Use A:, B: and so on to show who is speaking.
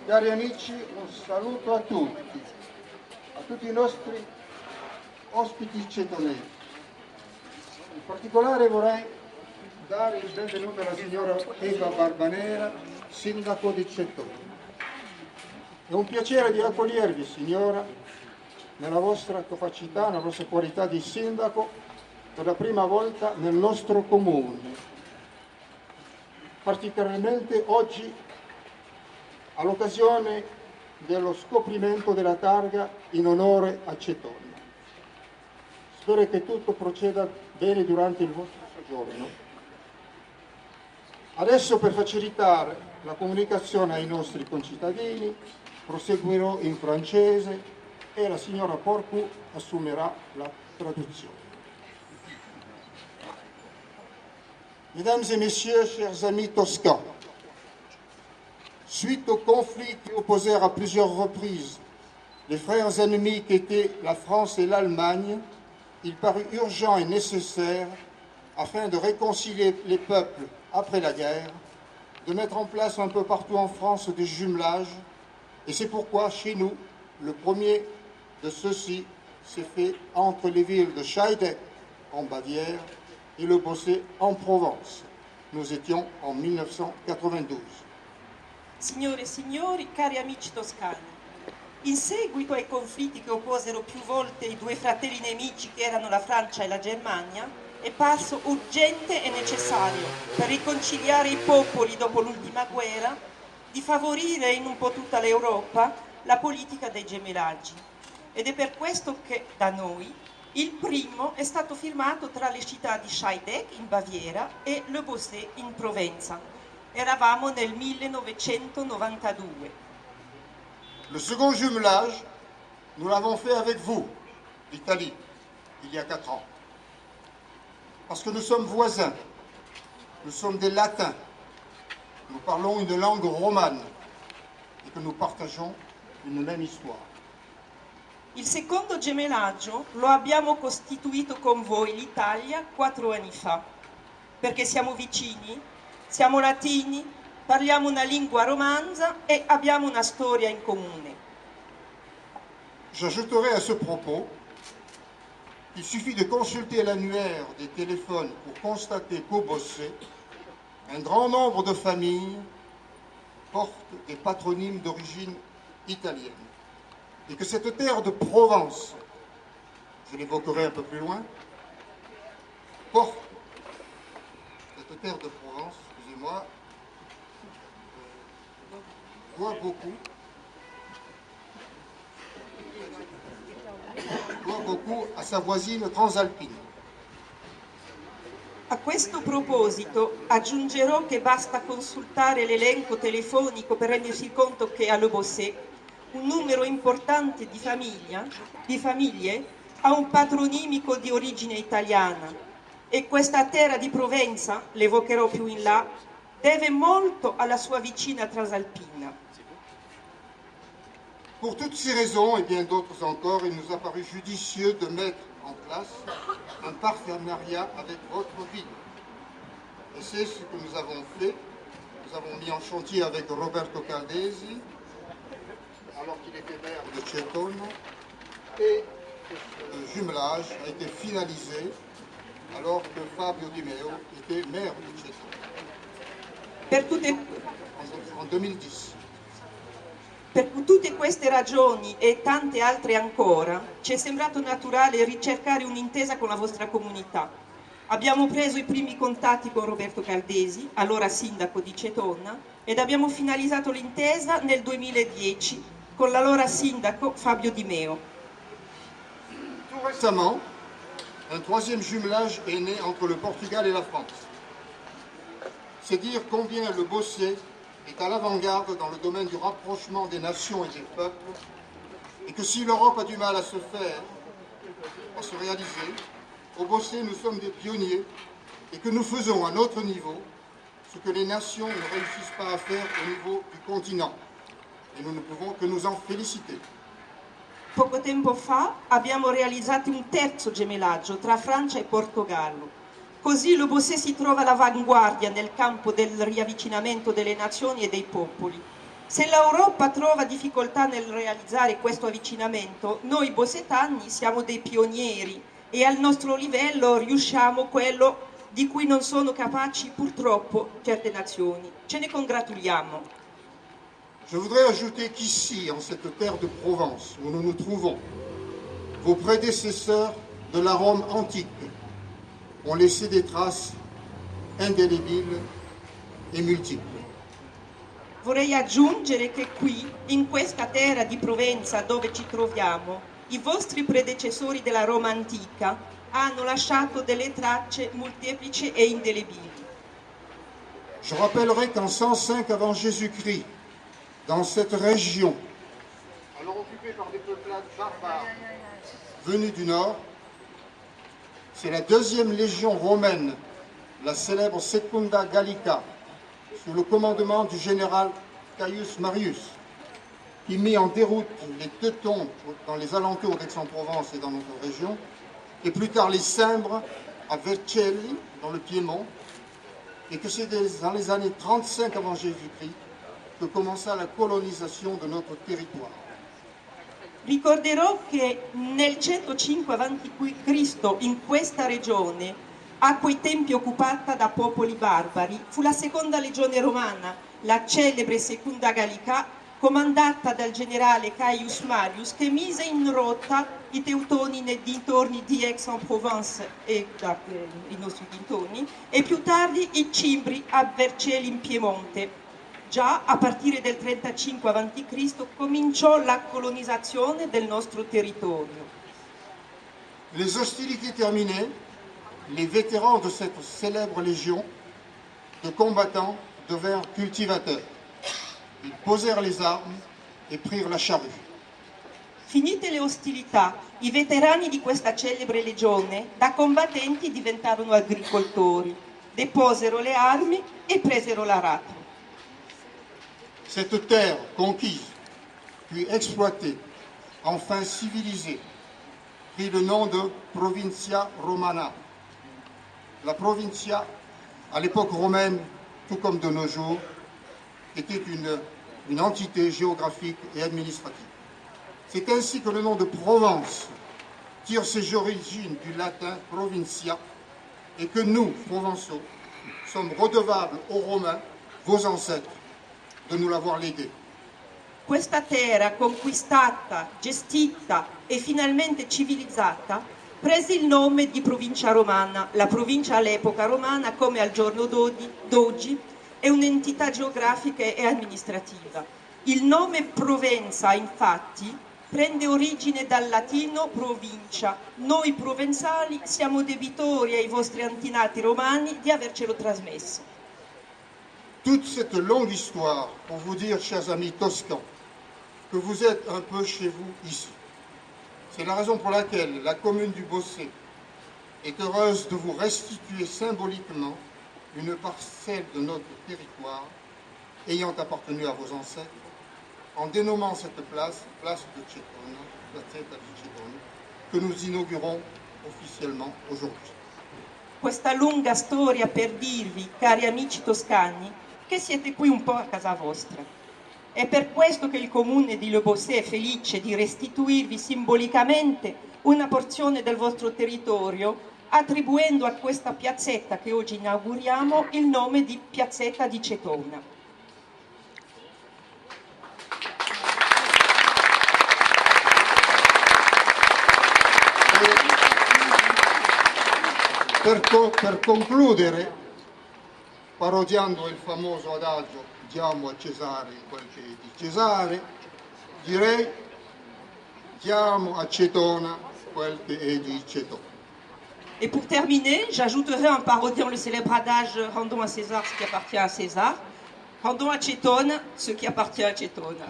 A: Cari amici, un saluto a tutti i nostri ospiti cetonesi. In particolare vorrei dare il benvenuto alla signora Eva Barbanera, sindaco di Cetone. È un piacere di accogliervi, signora, nella vostra capacità, nella vostra qualità di sindaco, per la prima volta nel nostro comune, particolarmente oggi all'occasione dello scoprimento della targa in onore a Cetone. Spero che tutto proceda bene durante il vostro soggiorno. Adesso, per facilitare la comunicazione ai nostri concittadini, proseguirò in francese e la signora Porcu assumerà la traduzione. Mesdames et messieurs, chers amis toscans, suite au conflit qui opposèrent à plusieurs reprises les frères ennemis qu'étaient la France et l'Allemagne, il parut urgent et nécessaire, afin de réconcilier les peuples après la guerre, de mettre en place un peu partout en France des jumelages, et c'est pourquoi chez nous, le premier de ceux-ci s'est fait entre les villes de Scheidegg en Bavière et Le Bossé en Provence. Nous étions en 1992.
B: Signore e signori, cari amici toscani, in seguito ai conflitti che opposero più volte i due fratelli nemici che erano la Francia e la Germania, è parso urgente e necessario, per riconciliare i popoli dopo l'ultima guerra, di favorire in un po' tutta l'Europa la politica dei gemellaggi. Ed è per questo che da noi il primo è stato firmato tra le città di Scheidegg in Baviera e Le Bossé in Provenza. Eravamo nel 1992.
A: Le second jumelage, nous l'avons fait avec vous, l'Italie, il y a 4 ans. Parce que nous sommes voisins, nous sommes des latins, nous parlons une langue romane et que nous partageons une même histoire.
B: Il secondo gemellaggio lo abbiamo costituito con voi, l'Italia, 4 anni fa, perché siamo vicini, siamo latini, parliamo una lingua romanza e abbiamo una storia in comune.
A: J'ajouterai à ce propos qu'il suffit de consulter l'annuaire des téléphones pour constater qu'au Bossé, un grand nombre de familles portent des patronymes d'origine italienne. Et que cette terre de Provence, je l'évoquerai un peu plus loin, porte cette terre de Provence, excusez-moi, doit beaucoup à sa voisine transalpine.
B: A questo proposito aggiungerò che basta consultare l'elenco telefonico per rendersi conto che a Le Bossé un numero importante di famiglie ha un patronimico di origine italiana e questa terra di Provenza, l'evocherò più in là, deve molto alla sua vicina transalpina.
A: Pour toutes ces raisons et bien d'autres encore, il nous a paru judicieux de mettre en place un partenariat avec votre ville. Et c'est ce que nous avons fait. Nous avons mis en chantier avec Roberto Caldesi, alors qu'il était maire de Cetone, et le jumelage a été finalisé alors que Fabio Di Meo était maire de Cetone en 2010.
B: Per tutte queste ragioni e tante altre ancora, ci è sembrato naturale ricercare un'intesa con la vostra comunità. Abbiamo preso i primi contatti con Roberto Caldesi, allora sindaco di Cetone, ed abbiamo finalizzato l'intesa nel 2010 con l'allora sindaco Fabio Di Meo.
A: Tout récemment, un troisième jumelage est né entre le Portugal et la France. C'est dire combien le Bossé est à l'avant-garde dans le domaine du rapprochement des nations et des peuples, et que si l'Europe a du mal à se faire, à se réaliser, au Bossé nous sommes des pionniers, et que nous faisons à notre niveau ce que les nations ne réussissent pas à faire au niveau du continent. E nous ne pouvons que nous en féliciter.
B: Poco tempo fa abbiamo realizzato un terzo gemellaggio tra Francia e Portogallo. Così Le Bossé si trova all'avanguardia nel campo del riavvicinamento delle nazioni e dei popoli. Se l'Europa trova difficoltà nel realizzare questo avvicinamento, noi bossetani siamo dei pionieri e al nostro livello riusciamo quello di cui non sono capaci purtroppo certe nazioni. Ce ne congratuliamo.
A: Je voudrais ajouter qu'ici, en cette terre de Provence où nous nous trouvons, vos prédécesseurs de la Rome antique ont laissé des traces indélébiles et multiples.
B: Vorrei aggiungere che qui, in questa terra di Provenza dove ci troviamo, i vostri predecessori della Roma antica hanno lasciato delle tracce molteplici e indelebili.
A: Je rappellerai qu'en 105 avant Jésus-Christ, dans cette région, alors occupée par des peuplades barbares venus du nord, c'est la deuxième légion romaine, la célèbre Secunda Gallica, sous le commandement du général Caius Marius, qui mit en déroute les Teutons dans les alentours d'Aix-en-Provence et dans notre région, et plus tard les Cimbres à Vercelli, dans le Piémont, et que c'est dans les années 35 avant Jésus-Christ que commença la colonisation de notre territoire.
B: Ricorderò che nel 105 a.C. in questa regione, a quei tempi occupata da popoli barbari, fu la seconda legione romana, la celebre Secunda Gallica, comandata dal generale Caius Marius, che mise in rotta i Teutoni nei dintorni di Aix-en-Provence e i nostri dintorni, e più tardi i Cimbri a Vercelli in Piemonte. Già a partire del 35 a.C. cominciò la colonizzazione del nostro territorio.
A: Les hostilités terminées, les vétérans de cette célèbre légion de combattants devinrent cultivateurs. Ils posèrent les armes et prirent la charrue.
B: Finite le ostilità, i veterani di questa celebre legione da combattenti diventarono agricoltori, deposero le armi e presero l'aratro.
A: Cette terre conquise, puis exploitée, enfin civilisée, prit le nom de Provincia Romana. La Provincia, à l'époque romaine, tout comme de nos jours, était une entité géographique et administrative. C'est ainsi que le nom de Provence tire ses origines du latin provincia et que nous, Provençaux, sommes redevables aux Romains, vos ancêtres, de nous l'avoir légué.
B: Questa terra conquistata, gestita e finalmente civilizzata prese il nome di provincia romana. La provincia all'epoca romana, come al giorno d'oggi, è un'entità geografica e amministrativa. Il nome Provenza, infatti, prende origine dal latino provincia. Noi provenzali siamo debitori ai vostri antenati romani di avercelo trasmesso.
A: Toute cette longue histoire pour vous dire, chers amis toscans, que vous êtes un peu chez vous ici. C'est la raison pour laquelle la commune du Bossé est heureuse de vous restituer symboliquement une parcelle de notre territoire ayant appartenu à vos ancêtres, en dénommant cette place, place de Cetona, Piazzetta di Cetona, que nous inaugurons officiellement aujourd'hui.
B: Questa lunga storia per dirvi, cari amici toscani, che siete qui un po' a casa vostra. È per questo che il comune di Le Bossé è felice di restituirvi simbolicamente una porzione del vostro territorio, attribuendo a questa piazzetta che oggi inauguriamo il nome di Piazzetta di Cetona.
A: Per concludere, parodiando il famoso adagio diamo a Cesare quel che è di Cesare, direi diamo a Cetona quel che è di Cetona.
B: Et pour terminer, j'ajouterai en parodiant le célèbre adage « Rendons à César ce qui appartient à César », rendons à Cetona ce qui appartient à Cetona.